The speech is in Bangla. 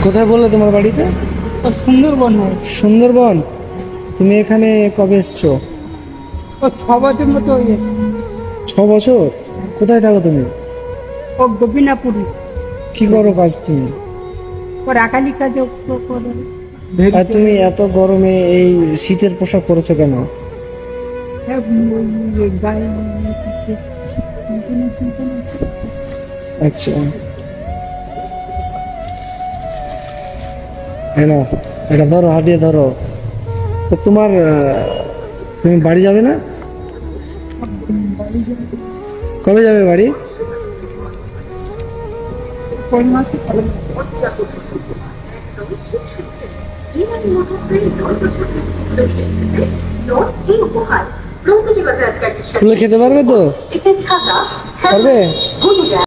কোথায় বললে তোমার বাড়িটা? সুন্দরবন। সুন্দরবন। তুমি এখানে কবে এসছো? 6 বছর মতো হয়ে গেছে। 6 বছর? কোথায় থাকো তুমি? গোপীনাপুরি। কি করো কাজ তুমি? রাখালি কাজ করে। আর তুমি এত গরমে এই শীতের পোশাক পরেছো কেন? আচ্ছা, এটা ধরো, হাত দিয়ে ধরো। তো তোমার তুমি বাড়ি যাবে না? কবে যাবে বাড়ি? খুলে খেতে পারবে তো? পারবে?